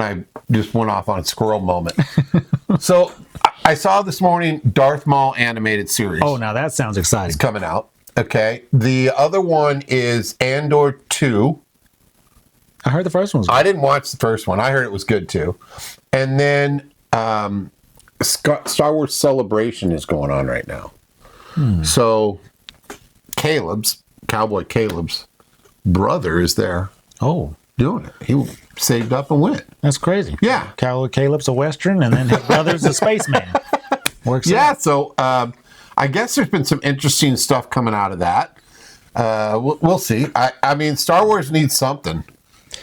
I just went off on a squirrel moment. So I saw this morning Darth Maul animated series Oh, now that sounds exciting. coming out. Okay, the other one is Andor 2. I heard the first one was good. I didn't watch the first one. I heard it was good too. And then Star Wars Celebration is going on right now. So Cowboy Caleb's brother is there Oh, doing it. He saved up and went. that's crazy. Yeah. Cowboy Caleb's a Western, and then his brother's a spaceman. Works Yeah, out. so I guess there's been some interesting stuff coming out of that. We'll see. I mean, Star Wars needs something.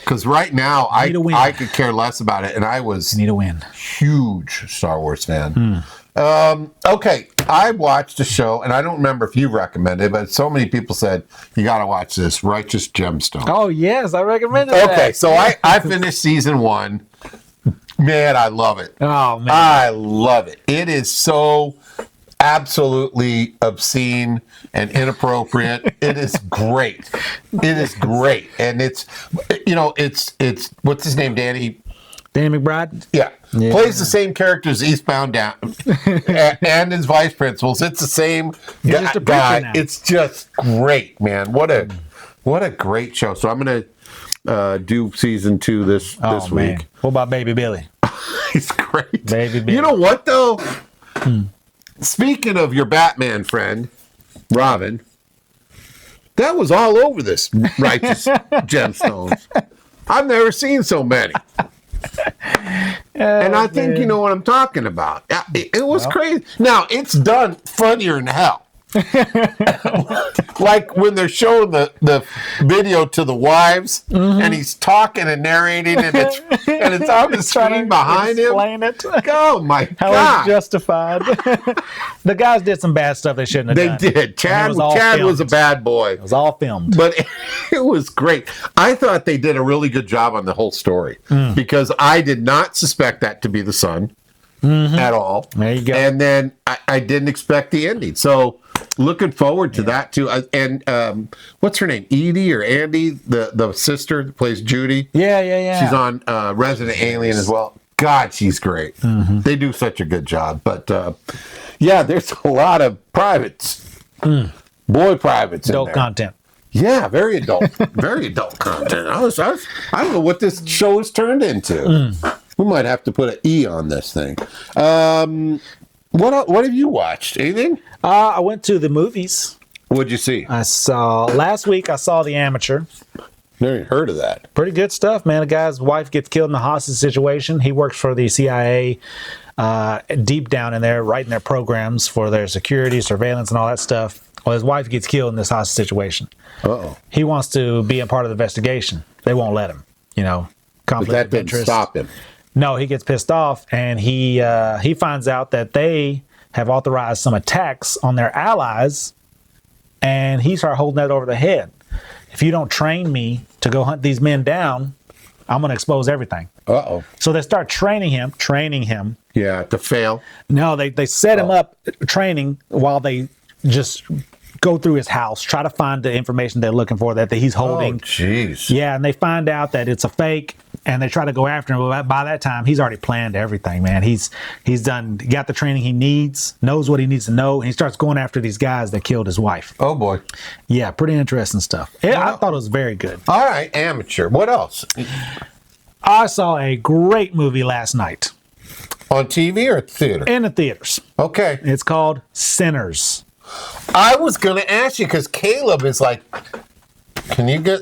Because right now, Need a win. I could care less about it. And I was Need a win. huge Star Wars fan. Okay, I watched a show, and I don't remember if you recommended it, but so many people said, you got to watch this, Righteous Gemstones. Oh, yes, I recommended that. Okay, so I finished season 1. Man, I love it. Oh, man. I love it. It is so absolutely obscene and inappropriate. It is great. It is great. And it's what's his name, Danny? Danny McBride? Yeah. Yeah. Plays the same character as Eastbound Down and his vice principals. It's the same just a preacher guy. now. It's just great, man. What a great show. So I'm going to do season 2 this Oh, week. man. What about Baby Billy? He's great. Baby Billy. You know what, though? Speaking of your Batman friend, Robin, that was all over this Righteous Gemstones. I've never seen so many. And I think you know what I'm talking about. It was crazy. Now, it's done funnier than hell. Like when they're showing the video to the wives and he's talking and narrating and it's on the screen behind him. Explain it. Oh my How God. it's justified. The guys did some bad stuff they shouldn't have They done. did. And Chad it was all was a filmed. bad boy. It was all filmed. But it was great. I thought they did a really good job on the whole story because I did not suspect that to be the son at all. There you go. And then I didn't expect the ending. So looking forward to that too. And what's her name? Edie or Andy, the sister that plays Judy. Yeah. She's on Resident Alien as well. God, she's great. They do such a good job. But yeah, there's a lot of privates, boy privates in Adult there. content. Yeah, very adult, very adult content. I don't know what this show has turned into. We might have to put an E on this thing. What have you watched? Anything? I went to the movies. What'd you see? Last week I saw The Amateur. Never even heard of that. Pretty good stuff, man. A guy's wife gets killed in a hostage situation. He works for the CIA, deep down in there, writing their programs for their security, surveillance, and all that stuff. Well, his wife gets killed in this hostage situation. Uh-oh. He wants to be a part of the investigation. They won't let him. But Conflict that of didn't interest. stop him. No, he gets pissed off, and he finds out that they have authorized some attacks on their allies, and he started holding that over the head. If you don't train me to go hunt these men down, I'm going to expose everything. Uh-oh. So they start training him. Yeah, to fail. No, they set him up training while they just go through his house, try to find the information they're looking for that he's holding. Oh, jeez. Yeah, and they find out that it's a fake, and they try to go after him. But by that time, he's already planned everything, man. He's got the training he needs, knows what he needs to know, and he starts going after these guys that killed his wife. Oh, boy. Yeah, pretty interesting stuff. I thought it was very good. All right, Amateur. What else? I saw a great movie last night On TV or at the theater? in the theaters. Okay. It's called Sinners. I was going to ask you because Caleb is like, can you get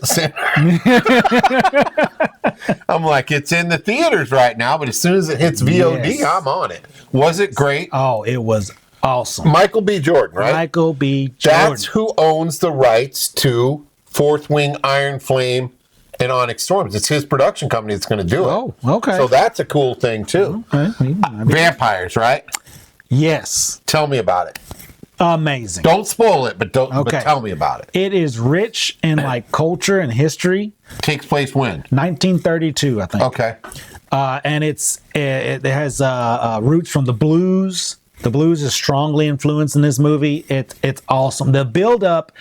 I'm like, it's in the theaters right now, but as soon as it hits VOD, Yes. I'm on it. Was it great? Oh, it was Awesome. Michael B. Jordan, right? Michael B. Jordan. That's who owns the rights to Fourth Wing, Iron Flame, and Onyx Storms. It's his production company that's going to do it. Oh, okay. So that's a cool thing, too. Okay. Vampires, right? Yes. Tell me about it. Amazing. Don't spoil it, but but Okay. tell me about it. It is rich in like culture and history. Takes place when? 1932, I think. Okay. And it has roots from the blues. The blues is strongly influenced in this movie. It's awesome. The build up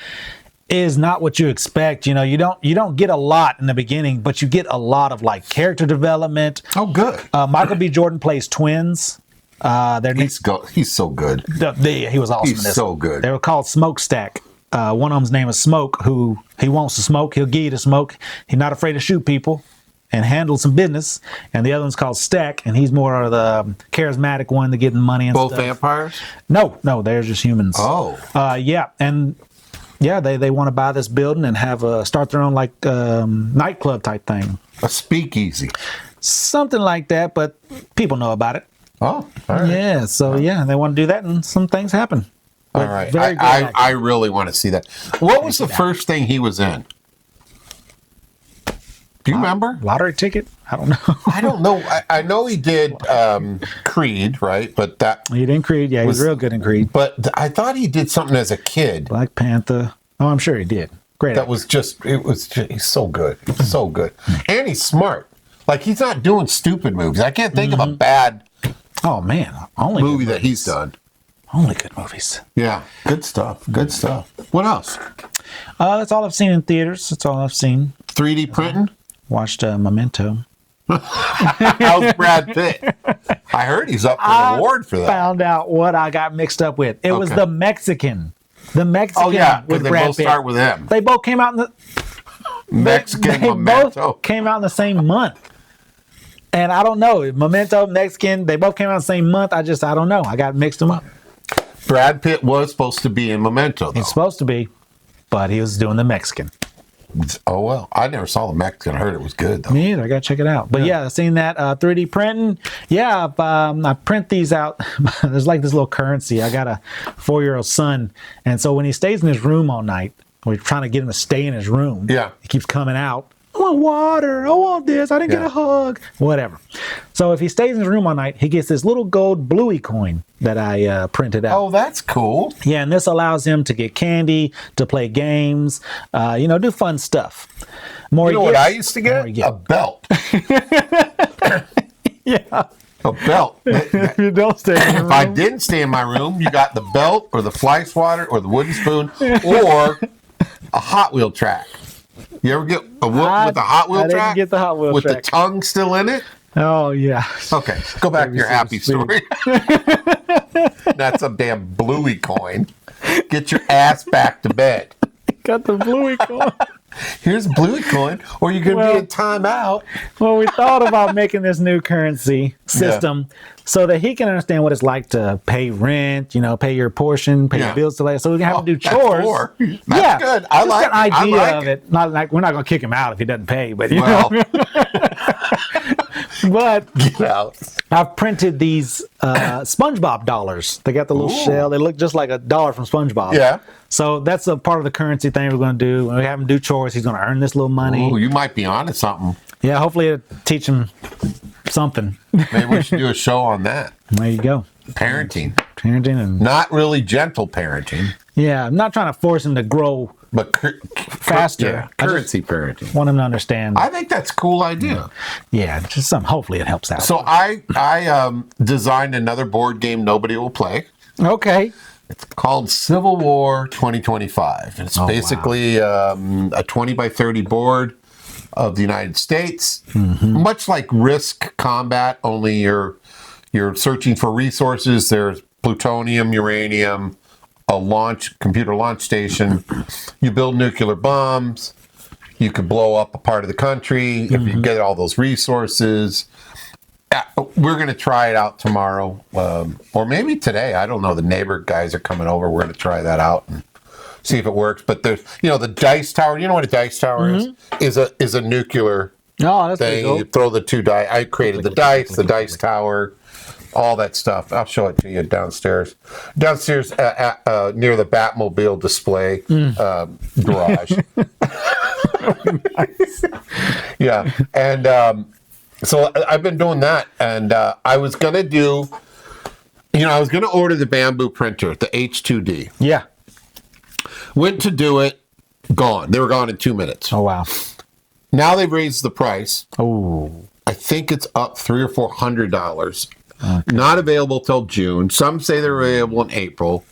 is not what you expect. You know, you don't get a lot in the beginning, but you get a lot of like character development. Oh, good. Michael B. Jordan plays twins. He's so good. He was awesome. He's in this. so good. They were called Smokestack. One of them's name is Smoke, who he wants to smoke. He'll give you to smoke. He's not afraid to shoot people and handle some business. And the other one's called Stack, and he's more of the charismatic one to getting money and Both stuff. vampires? No, they're just humans. Oh. They want to buy this building and have start their own like nightclub type thing. A speakeasy. Something like that, but people know about it. Oh, all right. Yeah, so they want to do that, and some things happen. All But right. very good I acting. really want to see that. What was the first thing he was in? Do you remember? Lottery ticket? I don't know. I don't know. I know he did Creed, right? But that. He did in Creed. Yeah, he was real good in Creed. But I thought he did something as a kid. Black Panther. Oh, I'm sure he did. Great. That was just. He's so good. He's so good, and he's smart. Like he's not doing stupid movies. I can't think of a bad Oh man, only movie good that he's done. Only good movies. Yeah, good stuff. Good stuff. What else? That's all I've seen in theaters. That's all I've seen. 3D printing. Watched Memento. How's Brad Pitt? I heard he's up for an award for that. Found out what I got mixed up with. It was Okay. the Mexican. The Mexican. Oh yeah, because with they Brad both Pitt. start with M. They both came out in the Mexican They Memento. both came out in the same month. And I don't know. Memento, Mexican, they both came out in the same month. I don't know. I got mixed them up. Brad Pitt was supposed to be in Memento, though. He's supposed to be, but he was doing the Mexican. Oh well, I never saw the Mexican. I heard it was good though. Me either. I gotta check it out. But yeah, I've seen that 3D printing. Yeah, I print these out. There's like this little currency. I got a 4-year-old son, and so when he stays in his room all night, we're trying to get him to stay in his room. Yeah. He keeps coming out. I want water. I want this. I didn't get Yeah. a hug. Whatever. So if he stays in his room all night, he gets this little gold bluey coin that I printed out. Oh, that's cool. Yeah, and this allows him to get candy, to play games, do fun stuff. More You know what I used to get? A belt. Yeah. A belt. If you don't stay in your If I room. didn't stay in my room, you got the belt or the fly swatter or the wooden spoon or a Hot Wheel track. You ever get a whoop with a Hot Wheel I didn't track? get the Hot Wheel with track. the tongue still in it? Oh, yeah. Okay, go back to your happy Speed. story. That's a damn bluey coin. Get your ass back to bed. Got the bluey coin. Here's a bluey coin, or you could be in timeout. Well, we thought about making this new currency system so that he can understand what it's like to pay rent, pay your portion, pay your bills, so we can have him do that's chores. more. That's good. I just like an it. I idea like of it. it. Not like we're not going to kick him out if he doesn't pay, but Well, But get out. I've printed these SpongeBob dollars. They got the little Ooh. shell. They look just like a dollar from SpongeBob. Yeah. So that's a part of the currency thing we're going to do. When we have him do chores, he's going to earn this little money. Ooh, you might be onto something. Yeah, hopefully it'll teach him something. Maybe we should do a show on that. There you go. Parenting. Parenting and Not really gentle parenting, yeah, I'm not trying to force him to grow. but Faster. yeah, currency parenting. Want him to understand. I think that's a cool idea. Yeah, just some. Hopefully it helps out. So I designed another board game nobody will play. Okay. It's called Civil War 2025. And it's basically a 20 by 30 board of the United States. Much like Risk Combat, only you're searching for resources. There's plutonium, uranium, a computer launch station. You build nuclear bombs. You could blow up a part of the country if you get all those resources. We're going to try it out tomorrow, or maybe today. I don't know. The neighbor guys are coming over. We're going to try that out and see if it works. But there's, the dice tower. You know what a dice tower is? Is a nuclear Oh, that's pretty thing. cool. You throw the two dice. I created the dice tower. all that stuff. I'll show it to you downstairs. Downstairs near the Batmobile display garage. Yeah, and so I've been doing that, and I was gonna do, I was gonna order the bamboo printer, the H2D. Yeah. Went to do it, gone. They were gone in 2 minutes. Oh wow. Now they've raised the price. Oh. I think it's up $300 or $400. Not available till June. Some say they're available in April.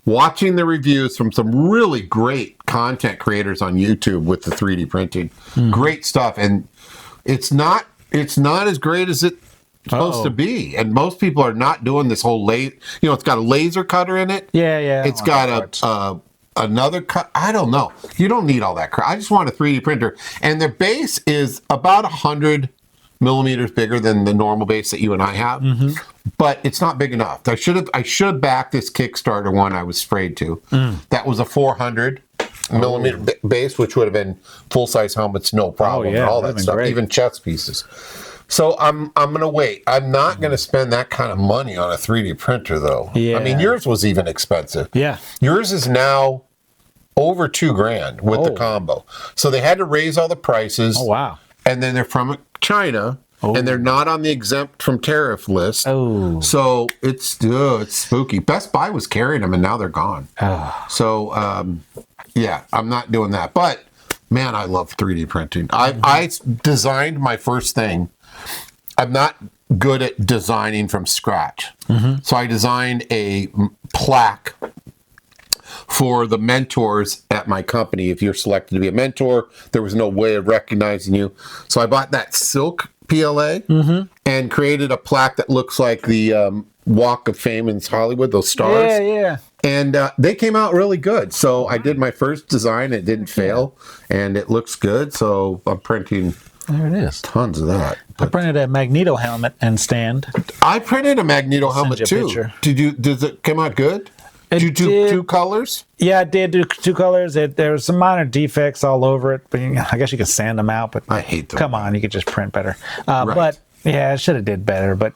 Watching the reviews from some really great content creators on YouTube with the 3D printing, great stuff, and it's not as great as it's supposed to be. And most people are not doing this whole it's got a laser cutter in it. Yeah. It's got another cut. I don't know. You don't need all that crap. I just want a 3D printer, and the base is about 100 millimeters bigger than the normal base that you and I have, but it's not big enough. I should have backed this Kickstarter one. I was afraid to. That was a 400 millimeter base, which would have been full size helmets, no problem, and all that stuff, great. Even chest pieces. So I'm gonna wait. I'm not gonna spend that kind of money on a 3D printer, though. Yeah. I mean, yours was even expensive. Yeah. Yours is now over $2,000 with the combo. So they had to raise all the prices. Oh wow. And then they're from China, and they're not on the exempt from tariff list. Oh. So it's spooky. Best Buy was carrying them, and now they're gone. Oh. So, yeah, I'm not doing that. But, man, I love 3D printing. I designed my first thing. I'm not good at designing from scratch. So I designed a plaque for the mentors at my company. If you're selected to be a mentor, there was no way of recognizing you. So I bought that silk PLA and created a plaque that looks like the Walk of Fame in Hollywood, those stars. Yeah. And they came out really good. So I did my first design. It didn't fail, and it looks good. So I'm printing There it is. tons of that. I printed a Magneto helmet and stand. I printed a Magneto helmet you a too. picture. Does it come out good? Did you do did. 2 colors? Yeah, I did do 2 colors. There were some minor defects all over it, but I guess you could sand them out. But I hate them. Come on, you could just print better. Right. But yeah, I should have did better. But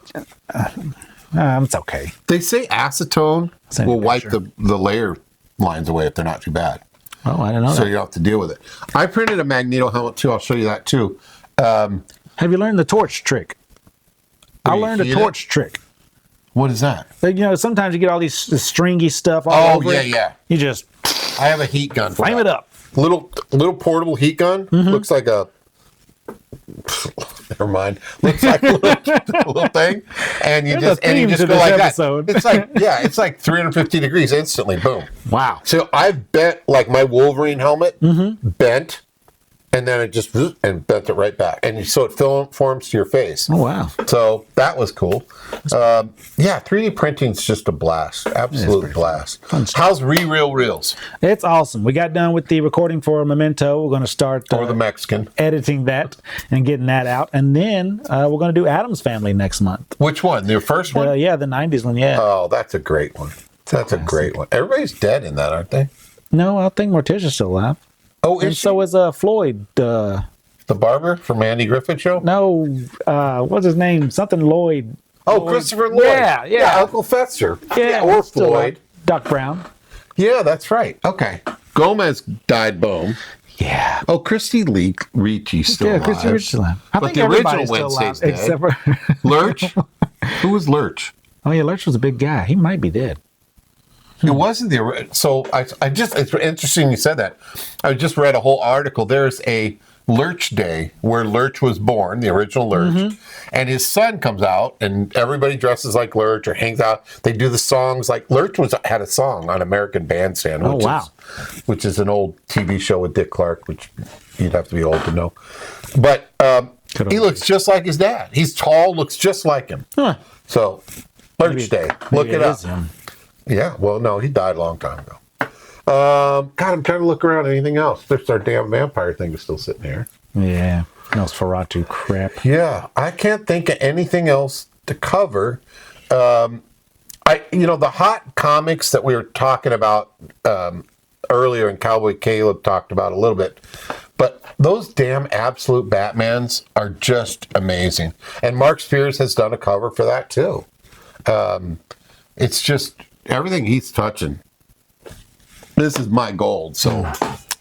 it's okay. They say acetone Send you will a wipe picture. the layer lines away if they're not too bad. Oh, I didn't know So that. you don't have to deal with it. I printed a Magneto helmet too. I'll show you that too. Have you learned the torch trick? I you learned a heat torch trick. What is that? Like, sometimes you get all these stringy stuff all over it. Yeah. You just I have a heat gun for flame that. it up. Little portable heat gun. Looks like a... Never mind. Looks like a little thing. And you There's just a theme go to this like episode. that. It's like 350 degrees instantly. Boom. Wow. So I bent, like my Wolverine helmet, bent, and then it just and bent it right back. And so it forms to your face. Oh, wow. So that was cool. 3D printing's just a blast. Absolute blast. How's Re-Reel Reels? It's awesome. We got done with the recording for Memento. We're going to start Or the Mexican. editing that and getting that out. And then we're going to do Adam's Family next month. Which one? The first one? Yeah, the 90s one, yeah. Oh, that's a great one. That's a great one. Everybody's dead in that, aren't they? No, I think Morticia's still alive. Oh, And is she? so is Floyd. The barber from Andy Griffith Show? No, what's his name? Something Lloyd. Oh, Christopher Lloyd. Yeah. Uncle Fetzer. Yeah, or still Floyd. alive. Doc Brown. Yeah, that's right. Okay. Gomez died, boom. Yeah. Oh, Christy Ricci's still alive. Christy Ricci's alive. I But think the original everybody's still alive, Wednesday's dead. except for... Lurch? Who was Lurch? Oh, yeah, Lurch was a big guy. He might be dead. It wasn't the original. So it's interesting you said that. I just read a whole article. There's a Lurch Day where Lurch was born, the original Lurch, and his son comes out and everybody dresses like Lurch or hangs out. They do the songs like Lurch had a song on American Bandstand, which is an old TV show with Dick Clark, which you'd have to be old to know. But he looks just like his dad. He's tall, looks just like him. Huh. So Lurch Day, look it up. is him. Yeah, well, no, he died a long time ago. God, I'm trying to look around. Anything else? There's our damn vampire thing is still sitting here. Yeah. Nosferatu crap. Yeah, I can't think of anything else to cover. The hot comics that we were talking about earlier, and Cowboy Caleb talked about a little bit, but those damn Absolute Batmans are just amazing. And Mark Spears has done a cover for that too. It's just everything he's touching. This is my gold. So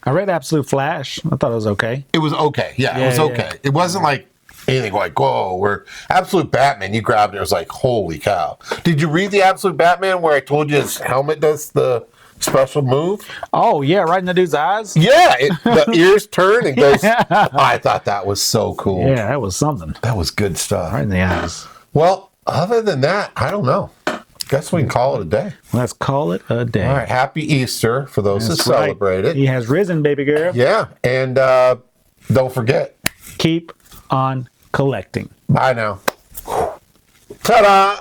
I read Absolute Flash. I thought it was okay. it was okay. Yeah, it was okay. It wasn't like anything like, whoa, where Absolute Batman, you grabbed it, it was like, holy cow. Did you read the Absolute Batman where I told you his helmet does the special move? Oh, yeah, right in the dude's eyes? Yeah, the ears turn and goes. I thought that was so cool. Yeah, that was something. That was good stuff. Right in the eyes. Well, other than that, I don't know. Guess we can call it a day. Let's call it a day. All right, happy Easter for those who celebrate it. He has risen, baby girl. Yeah, and don't forget. Keep on collecting. Bye now. Ta-da!